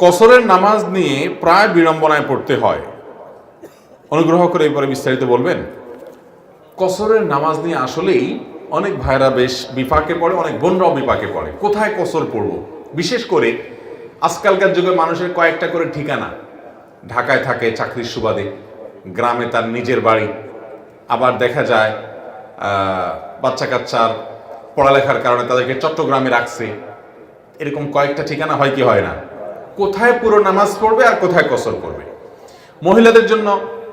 কসরের নামাজ নিয়ে প্রায় বিড়ম্বনায় পড়তে হয়। অনুগ্রহ করে এরপরে বিস্তারিত বলবেন। কসরের নামাজ নিয়ে আসলেই অনেক ভাইরা বেশ বিপাকে পড়ে, অনেক বোনরাও বিপাকে পড়ে। কোথায় কসর পড়ব? বিশেষ করে আজকালকার যুগে মানুষের কয়েকটা করে ঠিকানা। ঢাকায় থাকে চাকরির সুবাদে, গ্রামে তার নিজের বাড়ি, আবার দেখা যায় বাচ্চা কাচ্চার পড়ালেখার কারণে তাদেরকে চট্টগ্রামে রাখছে। এরকম কয়েকটা ঠিকানা হয় কি হয় না? কোথায় পুরো নামাজ পড়বে আর কোথায় কসর করবে? মহিলাদের জন্য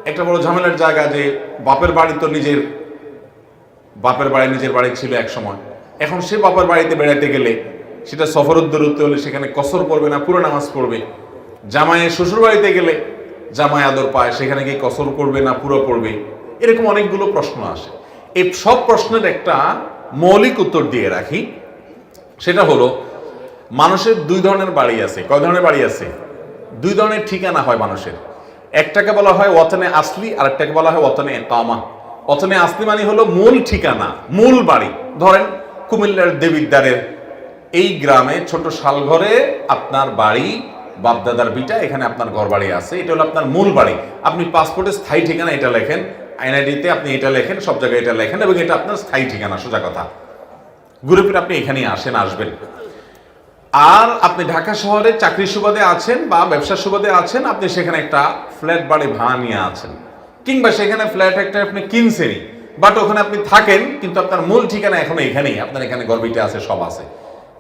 একটা বড় ঝামেলার জায়গা যে বাপের বাড়ি তো নিজের বাড়ি ছিল এক সময়, এখন সে বাপের বাড়িতে বেড়াতে গেলে সেটা সফরোদ্দূরত্ব হলে সেখানে কসর পড়বে না পুরো নামাজ পড়বে। জামাইয়ের শ্বশুর বাড়িতে গেলে জামাই আদর পায়, সেখানে গিয়ে কসর করবে না পুরো পড়বে। এরকম অনেকগুলো প্রশ্ন আসে। এই সব প্রশ্নের একটা মৌলিক উত্তর দিয়ে রাখি, সেটা হলো মানুষের দুই ধরনের বাড়ি আছে। কয় ধরনের বাড়ি আছে? দুই ধরনের ঠিকানা হয় মানুষের। একটাকে বলা হয় ওয়াতনে আসলি, আর একটাকে বলা হয় ওয়াতনে ইকামা। ওয়াতনে আসলি মানে হলো মূল ঠিকানা, মূল বাড়ি। ধরেন কুমিল্লার দেবিদ্বারের এই গ্রামে ছোট শালঘরে আপনার বাড়ি, বাপদাদার বিটা, এখানে আপনার ঘর বাড়ি আছে, এটা হলো আপনার মূল বাড়ি। আপনি পাসপোর্টে স্থায়ী ঠিকানা এটা লেখেন, এনআইডিতে আপনি এটা লেখেন, সব জায়গায় এটা লেখেন, এবং এটা আপনার স্থায়ী ঠিকানা। সোজা কথা, ঘুরে ফিরে আপনি এখানেই আসবেন। আর আপনি ঢাকা শহরে চাকরির সুবাদে আছেন বা ব্যবসার সুবাদে আছেন, আপনি সেখানে একটা ফ্ল্যাট বাড়ি ভাড়া নিয়ে আছেন, কিংবা সেখানে ফ্ল্যাট একটা আপনি কিনছেনই, বাট ওখানে আপনি থাকেন, কিন্তু আপনার মূল ঠিকানা এখনো এখানেই, আপনার এখানে গর্বিতে আছে, সব আছে।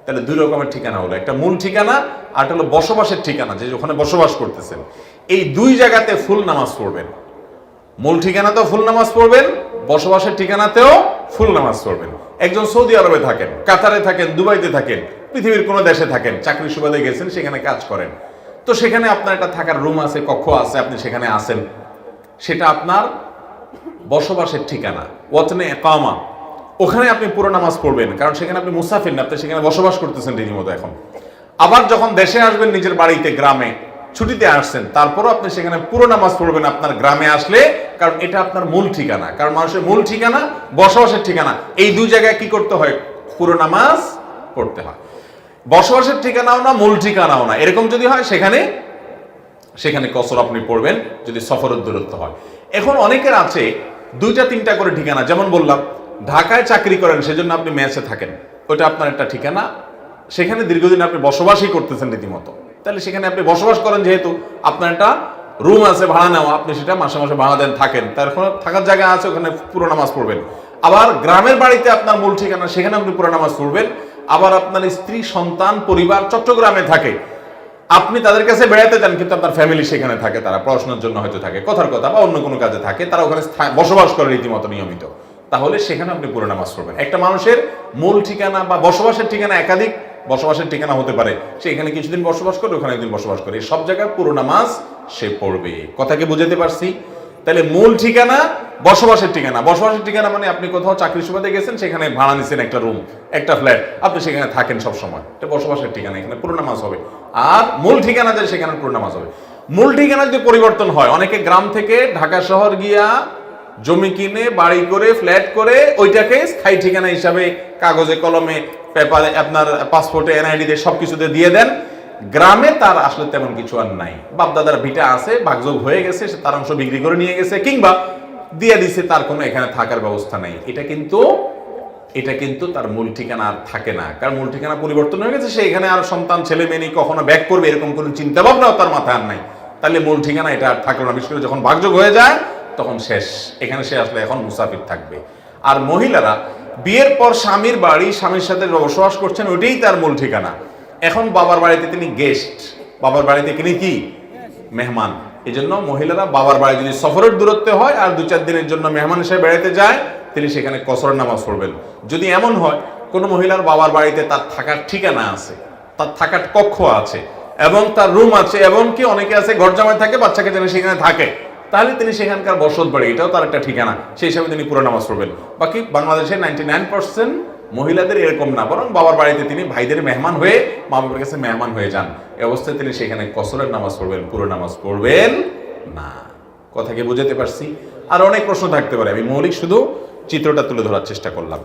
তাহলে দুই রকমের ঠিকানা হলো, একটা মূল ঠিকানা আর হলো বসবাসের ঠিকানা, যে ওখানে বসবাস করতেছেন। এই দুই জায়গাতে ফুল নামাজ পড়বেন। মূল ঠিকানাতেও ফুল নামাজ পড়বেন, বসবাসের ঠিকানাতেও ফুল নামাজ পড়বেন। একজন সৌদি আরবে থাকেন, কাতারে থাকেন, দুবাইতে থাকেন, পৃথিবীর কোনো দেশে থাকেন, চাকরির সুবাদে গেছেন, সেখানে কাজ করেন, তো সেখানে আপনার একটা থাকার রুম আছে, কক্ষ আছে, আপনি সেখানে আছেন, সেটা আপনার বসবাসের ঠিকানা, ওয়াতনে ইকামা। ওখানে আপনি পুরো নামাজ পড়বেন, কারণ সেখানে আপনি মুসাফির না, আপনি সেখানে বসবাস করতেছেন রীতিমতো এখন। আবার যখন দেশে আসবেন, নিজের বাড়িতে, গ্রামে ছুটিতে আসছেন, তারপরও আপনি সেখানে পুরো নামাজ পড়বেন আপনার গ্রামে আসলে, কারণ এটা আপনার মূল ঠিকানা। কারণ মানুষের মূল ঠিকানা, বসবাসের ঠিকানা, এই দুই জায়গায় কি করতে হয়? পুরো নামাজ পড়তে হয়। বসবাসের ঠিকানাও না, মূল ঠিকানাও না, এরকম যদি হয় সেখানে কসর আপনি পড়বেন, যদি সফরের দূরত্ব হয়। এখন অনেকের আছে দুইটা তিনটা করে ঠিকানা। যেমন বললাম, ঢাকায় চাকরি করেন, সেজন্য আপনি মেসে থাকেন, ওটা আপনার একটা ঠিকানা, সেখানে দীর্ঘদিন আপনি বসবাসই করতেছেন রীতিমতো। তাহলে সেখানে আপনি বসবাস করেন, যেহেতু আপনার একটা রুম আছে ভাড়া নেওয়া, আপনি সেটা মাসে মাসে ভাড়া দেন, থাকেন, তার থাকার জায়গা আছে, ওখানে পুরো নামাজ পড়বেন। আবার গ্রামের বাড়িতে আপনার মূল ঠিকানা, সেখানে আপনি পুরো নামাজ পড়বেন। আবার আপনার স্ত্রী, সন্তান, পরিবার চট্টগ্রামে থাকে, আপনি তাদের কাছে বেড়াতে যান, কিন্তু আপনার ফ্যামিলি সেখানে থাকে, তারা পড়াশোনার জন্য হয়তো থাকে, কথার কথা, বা অন্য কোনো কাজে থাকে, তারা ওখানে বসবাস করে রীতিমতো নিয়মিত, তাহলে সেখানে আপনি পুরো নামাজ পড়বেন। একটা মানুষের মূল ঠিকানা বা বসবাসের ঠিকানা একাধিক বসবাসের ঠিকানা হতে পারে, সে এখানে কিছুদিন বসবাস করে, ওখানে একদিন বসবাস করে, সব জায়গায় পুরো নামাজ সে পড়বে। কথা কি বুঝাতে পারছি? তাহলে মূল ঠিকানা, বসবাসের ঠিকানা। বসবাসের ঠিকানা মানে আপনি কোথাও চাকরি সুবাদে গেছেন, সেখানে ভাড়া নিচ্ছেন একটা রুম, একটা ফ্ল্যাট, আপনি সেখানে থাকেন সব সময়, এটা বসবাসের ঠিকানা, এখানে পুরো নামাজ হবে। আর মূল ঠিকানা যে, সেখানে পুরো নামাজ হবে। মূল ঠিকানা যদি পরিবর্তন হয়, অনেকে গ্রাম থেকে ঢাকা শহর গিয়া জমি কিনে, বাড়ি করে, ফ্ল্যাট করে, ওইটাকে স্থায়ী ঠিকানা হিসাবে কাগজে কলমে, পেপারে, আপনার পাসপোর্টে, এনআইডিতে সবকিছুতে দিয়ে দেন। গ্রামে তার আসলে তেমন কিছু আর নাই, বাপদাদার ভিটা আছে, ভাগযোগ হয়ে গেছে, সে তার অংশ বিক্রি করে নিয়ে গেছে, কিংবা দিয়ে দিছে, তার কোনো এখানে থাকার ব্যবস্থা নেই। এটা কিন্তু তার মূল ঠিকানা আর থাকে না, কারণ মূল ঠিকানা পরিবর্তন হয়ে গেছে, সে এখানে আর সন্তান, ছেলে মেয়ে কখনো ব্যাক করবে, এরকম কোনো চিন্তা ভাবনাও তার মাথায় আর নাই। তাহলে মূল ঠিকানা এটা আর থাকলো না। বিশেষ করে যখন ভাগযোগ হয়ে যায়, তখন শেষ, এখানে সে আসলে এখন মুসাফির থাকবে। আর মহিলারা বিয়ের পর স্বামীর বাড়ি, স্বামীর সাথে বসবাস করছেন, ওইটাই তার মূল ঠিকানা। এখন বাবার বাড়িতে তিনি গেস্ট, বাবার বাড়িতে তিনি কি মেহমান। এই জন্য মহিলারা বাবার বাড়ি যদি সফরের দূরত্বে হয় আর 2-4 দিনের জন্য মেহমান হিসেবে বেড়াতে যায়, তিনি সেখানে কসরের নামাজ পড়বেন। যদি এমন হয় কোনো মহিলার বাবার বাড়িতে তার থাকার ঠিকানা আছে, তার থাকার কক্ষ আছে, এবং তার রুম আছে, এবং কি অনেকে আছে ঘর জামাই থাকে, বাচ্চাকে জেনে সেখানে থাকে, তাহলে তিনি সেখানকার বসত বাড়ি, এটাও তার একটা ঠিকানা, সেই হিসাবে তিনি পুরো নামাজ পড়বেন। বাকি বাংলাদেশের 99% মহিলাদের এরকম না, বরং বাবার বাড়িতে তিনি ভাইদের মেহমান হয়ে, মা বাবার কাছে মেহমান হয়ে যান, এই অবস্থায় তিনি সেখানে কসরের নামাজ পড়বেন, পুরো নামাজ পড়বেন না। কথা কি বুঝাতে পারছি? আর অনেক প্রশ্ন থাকতে পারে, আমি মৌলিক শুধু চিত্রটা তুলে ধরার চেষ্টা করলাম।